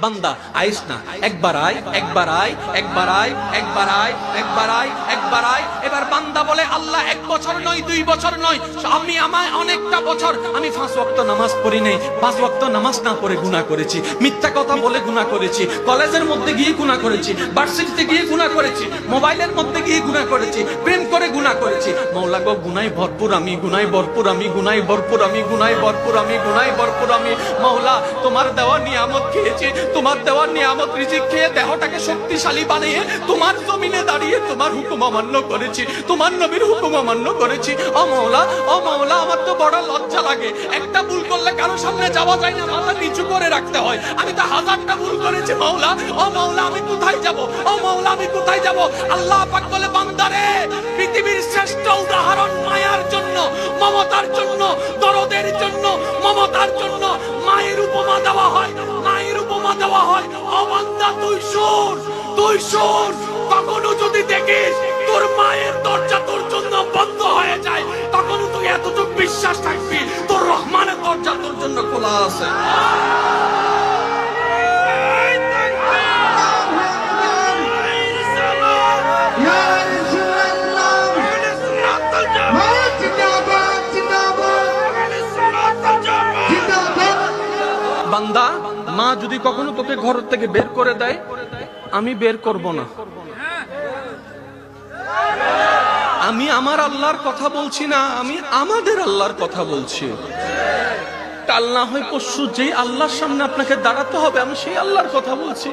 বান্দা আইস না, একবার আয়, একবার আয়, একবার আয়, একবার আয়, একবার আয়, একবার আয়। এবার বান্দা বলে আল্লাহ 1 বছর নয় 2 বছর নয়, আমি আমায় অনেকটা বছর আমি 5 ওয়াক্ত নামাজ পড়ি নাই, 5 ওয়াক্ত নামাজ না পড়ে গুনাহ করেছি, মিথ্যা কথা বলে গুনাহ করেছি, কলেজের মধ্যে গিয়ে গুনাহ করেছি, ভার্সিটিতে গিয়ে গুনাহ করেছি, মোবাইলের মধ্যে গিয়ে গুনাহ করেছি, প্রেম করে গুনাহ করেছি। মাওলা গো গুনাহে ভরপুর আমি, গুনাহে ভরপুর আমি, গুনাহে ভরপুর আমি, গুনাহে ভরপুর আমি, গুনাহে ভরপুর আমি। মাওলা তোমার দেওয়া নিয়ামত খেয়েছি, তোমার দেওয়া নিয়ামত রিজিক খেয়ে দেহটাকে শক্তিশালী বানিয়ে তোমার জমিনে দাঁড়িয়ে তোমার হুকুম অমান্য করেছি, তোমার নবীর হুকুম অমান্য করেছি। ও মাওলা, ও মাওলা, আমার তো বড় লজ্জা লাগে, একটা ভুল করলে কারো সামনে যাওয়া যায় না, মাথা নিচু করে রাখতে হয়। আমি তো 1000টা ভুল করেছি মাওলা, ও মাওলা আমি কোথায় যাব, ও মাওলা আমি কোথায় যাব? আল্লাহ পাক বলে বান্দারে, পৃথিবীর শ্রেষ্ঠ উদাহরণ মায়ার জন্য, মমতার জন্য, দরদের জন্য, মমতার জন্য মায়ের উপমা দেওয়া হয়, মায়ের উপমা দেওয়া হয়। ও বান্দা তুই শোন, তুই শোন, কখনো যদি দেখিস তোর মায়ের দরজা তোর জন্য বন্ধ হয়ে যায়, তখন তুই এতটুকু বিশ্বাস থাকবি তোর রহমানের দরজা তোর জন্য খোলা আছে। বান্দা, মা যদি কখনো তোকে ঘর থেকে বের করে দেয়, আমি বের করব না। আমি আমার আল্লাহর কথা বলছি না, আমি আমাদের আল্লাহর কথা বলছি। কাল না হয় পরশু যেই আল্লাহর সামনে আপনাকে দাঁড়াতে হবে, আমি সেই আল্লাহর কথা বলছি।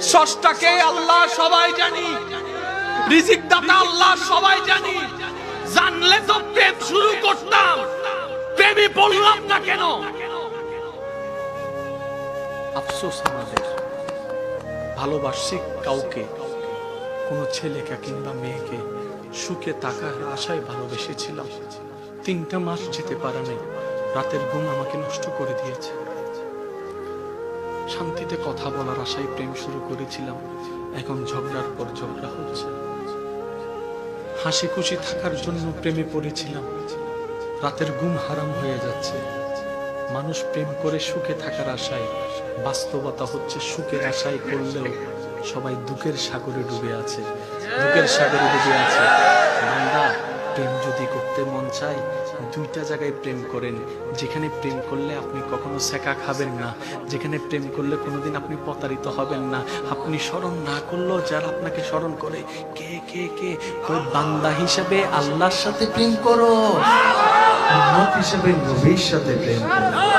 স্রষ্টাকে আল্লাহ সবাই জানি, রিজিক দাতা আল্লাহ সবাই জানি, জানলে তো প্রেম শুরু করতাম, প্রেমে পড়লাম না কেন? আফসোস আমাদের, ভালোবাসি কাউকে, কোন ছেলেকে কিংবা মেয়েকে সুখে থাকার আশায় ভালোবেসেছিলাম, 3টা মাস যেতে পারে নাই, রাতের ঘুম আমাকে নষ্ট করে দিয়েছে। শান্তিতে কথা বলার আশায় প্রেম শুরু করেছিলাম, এখন ঝগড়ার পর ঝগড়া হচ্ছে। হাসি খুশি থাকার জন্য প্রেমে পড়েছিলাম, রাতের ঘুম হারাম হয়ে যাচ্ছে। মানুষ প্রেম করে সুখে থাকার আশায়, বাস্তবতা হচ্ছে সুখের আশায় করলেও সবাই দুঃখের সাগরে ডুবে আছে, দুঃখের সাগরে ডুবে আছে। বান্দা, প্রেম যদি করতে মন চায় 2টা জায়গায় প্রেম করেন, যেখানে প্রেম করলে আপনি কখনো সেকা খাবেন না, যেখানে প্রেম করলে কোনোদিন আপনি প্রতারিত হবেন না, আপনি স্মরণ না করলেও যারা আপনাকে স্মরণ করে, কে কে কে ওই বান্দা হিসেবে আল্লাহর সাথে প্রেম করো, উম্মত হিসেবে নবীর সাথে প্রেম করো।